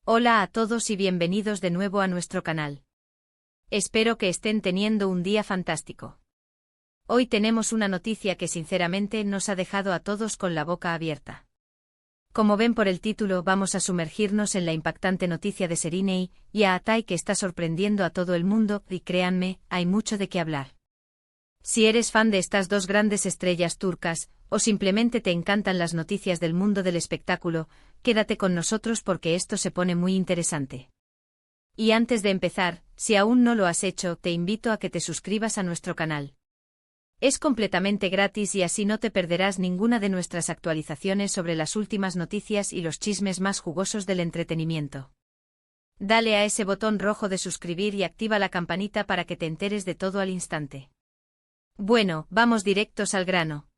Hola a todos y bienvenidos de nuevo a nuestro canal. Espero que estén teniendo un día fantástico. Hoy tenemos una noticia que sinceramente nos ha dejado a todos con la boca abierta. Como ven por el título, vamos a sumergirnos en la impactante noticia de Serínei y Aatai que está sorprendiendo a todo el mundo, y créanme, hay mucho de qué hablar. Si eres fan de estas dos grandes estrellas turcas, o simplemente te encantan las noticias del mundo del espectáculo, quédate con nosotros porque esto se pone muy interesante. Y antes de empezar, si aún no lo has hecho, te invito a que te suscribas a nuestro canal. Es completamente gratis y así no te perderás ninguna de nuestras actualizaciones sobre las últimas noticias y los chismes más jugosos del entretenimiento. Dale a ese botón rojo de suscribir y activa la campanita para que te enteres de todo al instante. Bueno, vamos directos al grano.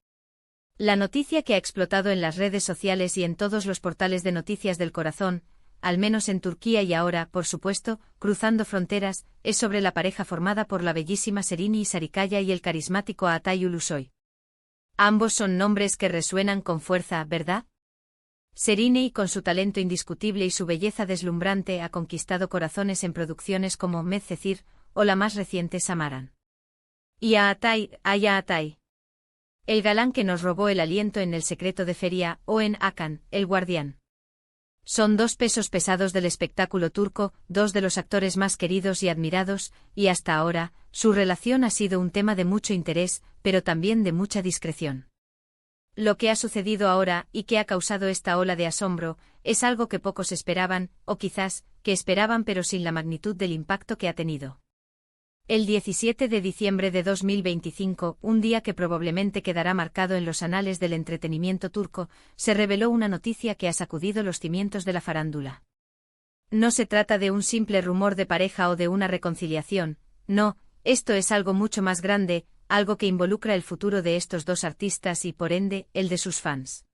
La noticia que ha explotado en las redes sociales y en todos los portales de noticias del corazón, al menos en Turquía y ahora, por supuesto, cruzando fronteras, es sobre la pareja formada por la bellísima Serínei Sarıkaya y el carismático Aatai Ulusoy. Ambos son nombres que resuenan con fuerza, ¿verdad? Serínei, con su talento indiscutible y su belleza deslumbrante, ha conquistado corazones en producciones como Medcezir o la más reciente Samaran. Y Aatai, el galán que nos robó el aliento en El secreto de Feria o en Hakan, el guardián. Son dos pesos pesados del espectáculo turco, dos de los actores más queridos y admirados, y hasta ahora, su relación ha sido un tema de mucho interés, pero también de mucha discreción. Lo que ha sucedido ahora, y que ha causado esta ola de asombro, es algo que pocos esperaban, o quizás, que esperaban pero sin la magnitud del impacto que ha tenido. El 17 de diciembre de 2025, un día que probablemente quedará marcado en los anales del entretenimiento turco, se reveló una noticia que ha sacudido los cimientos de la farándula. No se trata de un simple rumor de pareja o de una reconciliación, no, esto es algo mucho más grande, algo que involucra el futuro de estos dos artistas y, por ende, el de sus fans.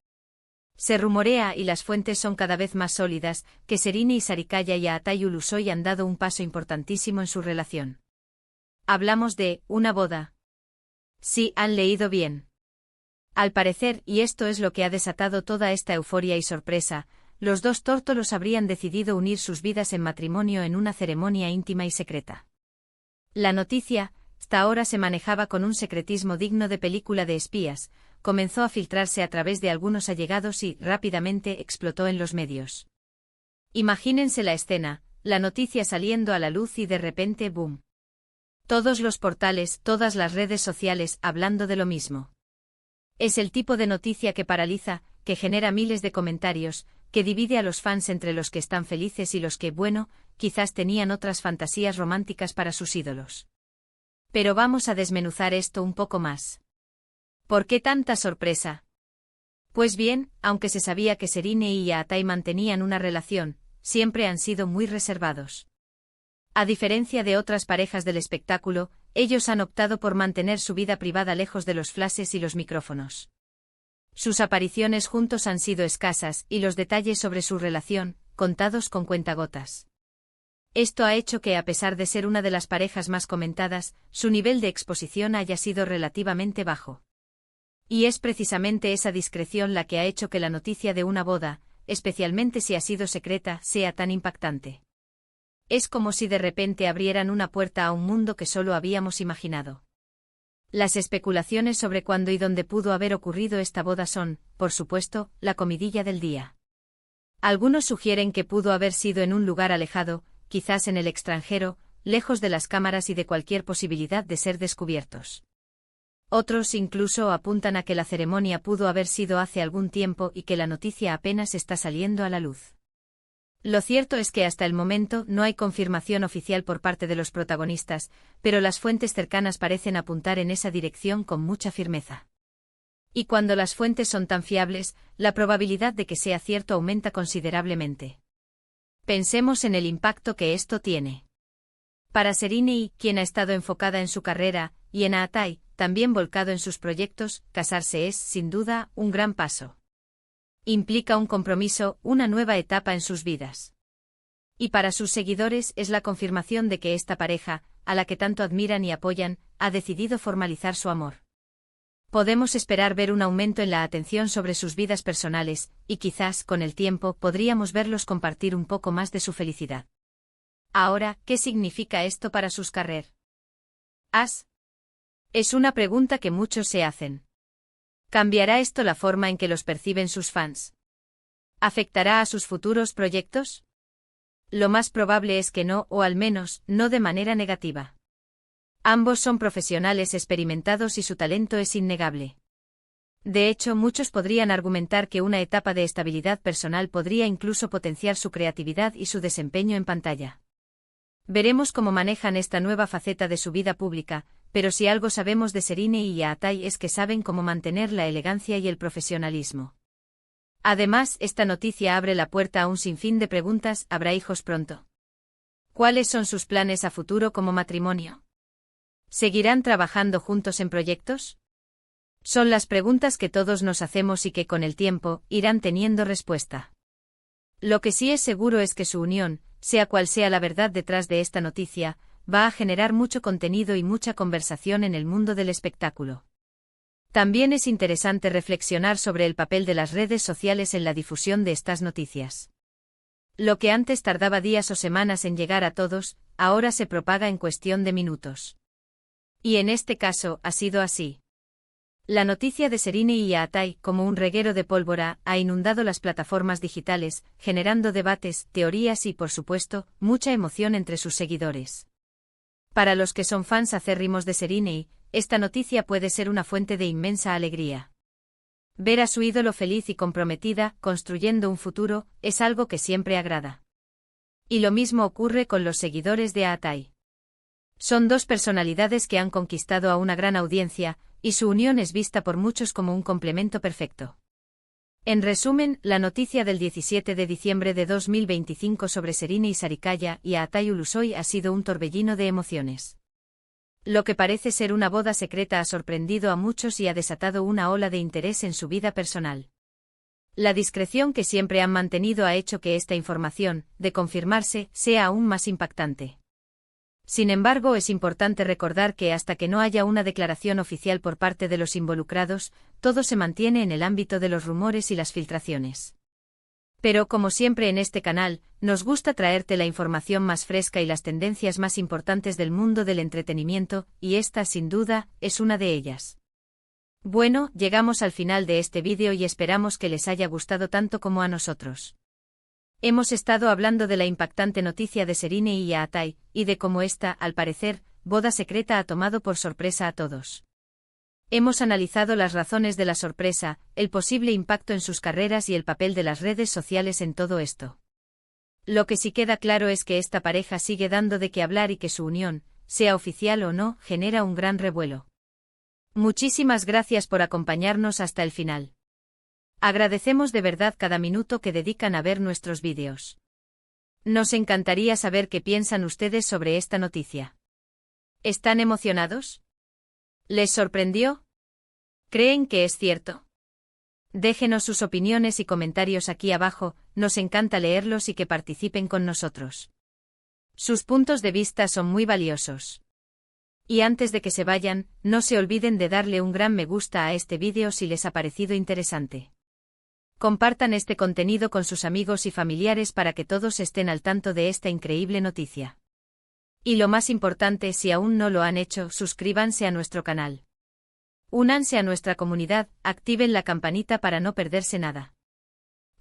Se rumorea, y las fuentes son cada vez más sólidas, que Serínei Sarıkaya y Aatai Ulusoy han dado un paso importantísimo en su relación. Hablamos de una boda. Sí, han leído bien. Al parecer, y esto es lo que ha desatado toda esta euforia y sorpresa, los dos tórtolos habrían decidido unir sus vidas en matrimonio en una ceremonia íntima y secreta. La noticia, hasta ahora se manejaba con un secretismo digno de película de espías, comenzó a filtrarse a través de algunos allegados y, rápidamente, explotó en los medios. Imagínense la escena, la noticia saliendo a la luz y de repente, ¡boom! Todos los portales, todas las redes sociales, hablando de lo mismo. Es el tipo de noticia que paraliza, que genera miles de comentarios, que divide a los fans entre los que están felices y los que, bueno, quizás tenían otras fantasías románticas para sus ídolos. Pero vamos a desmenuzar esto un poco más. ¿Por qué tanta sorpresa? Pues bien, aunque se sabía que Serínei y Aatai mantenían una relación, siempre han sido muy reservados. A diferencia de otras parejas del espectáculo, ellos han optado por mantener su vida privada lejos de los flashes y los micrófonos. Sus apariciones juntos han sido escasas y los detalles sobre su relación, contados con cuentagotas. Esto ha hecho que, a pesar de ser una de las parejas más comentadas, su nivel de exposición haya sido relativamente bajo. Y es precisamente esa discreción la que ha hecho que la noticia de una boda, especialmente si ha sido secreta, sea tan impactante. Es como si de repente abrieran una puerta a un mundo que solo habíamos imaginado. Las especulaciones sobre cuándo y dónde pudo haber ocurrido esta boda son, por supuesto, la comidilla del día. Algunos sugieren que pudo haber sido en un lugar alejado, quizás en el extranjero, lejos de las cámaras y de cualquier posibilidad de ser descubiertos. Otros incluso apuntan a que la ceremonia pudo haber sido hace algún tiempo y que la noticia apenas está saliendo a la luz. Lo cierto es que hasta el momento no hay confirmación oficial por parte de los protagonistas, pero las fuentes cercanas parecen apuntar en esa dirección con mucha firmeza. Y cuando las fuentes son tan fiables, la probabilidad de que sea cierto aumenta considerablemente. Pensemos en el impacto que esto tiene. Para Serínei, quien ha estado enfocada en su carrera, y en Aatai, también volcado en sus proyectos, casarse es, sin duda, un gran paso. Implica un compromiso, una nueva etapa en sus vidas. Y para sus seguidores es la confirmación de que esta pareja, a la que tanto admiran y apoyan, ha decidido formalizar su amor. Podemos esperar ver un aumento en la atención sobre sus vidas personales, y quizás, con el tiempo, podríamos verlos compartir un poco más de su felicidad. Ahora, ¿qué significa esto para sus carreras? Es una pregunta que muchos se hacen. ¿Cambiará esto la forma en que los perciben sus fans? ¿Afectará a sus futuros proyectos? Lo más probable es que no, o al menos, no de manera negativa. Ambos son profesionales experimentados y su talento es innegable. De hecho, muchos podrían argumentar que una etapa de estabilidad personal podría incluso potenciar su creatividad y su desempeño en pantalla. Veremos cómo manejan esta nueva faceta de su vida pública, pero si algo sabemos de Serena y Yaatai es que saben cómo mantener la elegancia y el profesionalismo. Además, esta noticia abre la puerta a un sinfín de preguntas. ¿Habrá hijos pronto? ¿Cuáles son sus planes a futuro como matrimonio? ¿Seguirán trabajando juntos en proyectos? Son las preguntas que todos nos hacemos y que con el tiempo irán teniendo respuesta. Lo que sí es seguro es que su unión, sea cual sea la verdad detrás de esta noticia, va a generar mucho contenido y mucha conversación en el mundo del espectáculo. También es interesante reflexionar sobre el papel de las redes sociales en la difusión de estas noticias. Lo que antes tardaba días o semanas en llegar a todos, ahora se propaga en cuestión de minutos. Y en este caso, ha sido así. La noticia de Serena y Yaatai, como un reguero de pólvora, ha inundado las plataformas digitales, generando debates, teorías y, por supuesto, mucha emoción entre sus seguidores. Para los que son fans acérrimos de Serena, esta noticia puede ser una fuente de inmensa alegría. Ver a su ídolo feliz y comprometida, construyendo un futuro, es algo que siempre agrada. Y lo mismo ocurre con los seguidores de Yaatai. Son dos personalidades que han conquistado a una gran audiencia, y su unión es vista por muchos como un complemento perfecto. En resumen, la noticia del 17 de diciembre de 2025 sobre Serena y Sarikaya y Yaatai Ulusoy ha sido un torbellino de emociones. Lo que parece ser una boda secreta ha sorprendido a muchos y ha desatado una ola de interés en su vida personal. La discreción que siempre han mantenido ha hecho que esta información, de confirmarse, sea aún más impactante. Sin embargo, es importante recordar que hasta que no haya una declaración oficial por parte de los involucrados, todo se mantiene en el ámbito de los rumores y las filtraciones. Pero como siempre en este canal, nos gusta traerte la información más fresca y las tendencias más importantes del mundo del entretenimiento, y esta, sin duda, es una de ellas. Bueno, llegamos al final de este vídeo y esperamos que les haya gustado tanto como a nosotros. Hemos estado hablando de la impactante noticia de Serena y Yaatai, y de cómo esta, al parecer, boda secreta ha tomado por sorpresa a todos. Hemos analizado las razones de la sorpresa, el posible impacto en sus carreras y el papel de las redes sociales en todo esto. Lo que sí queda claro es que esta pareja sigue dando de qué hablar y que su unión, sea oficial o no, genera un gran revuelo. Muchísimas gracias por acompañarnos hasta el final. Agradecemos de verdad cada minuto que dedican a ver nuestros vídeos. Nos encantaría saber qué piensan ustedes sobre esta noticia. ¿Están emocionados? ¿Les sorprendió? ¿Creen que es cierto? Déjenos sus opiniones y comentarios aquí abajo, nos encanta leerlos y que participen con nosotros. Sus puntos de vista son muy valiosos. Y antes de que se vayan, no se olviden de darle un gran me gusta a este vídeo si les ha parecido interesante. Compartan este contenido con sus amigos y familiares para que todos estén al tanto de esta increíble noticia. Y lo más importante, si aún no lo han hecho, suscríbanse a nuestro canal. Únanse a nuestra comunidad, activen la campanita para no perderse nada.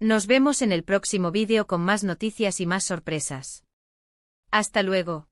Nos vemos en el próximo vídeo con más noticias y más sorpresas. Hasta luego.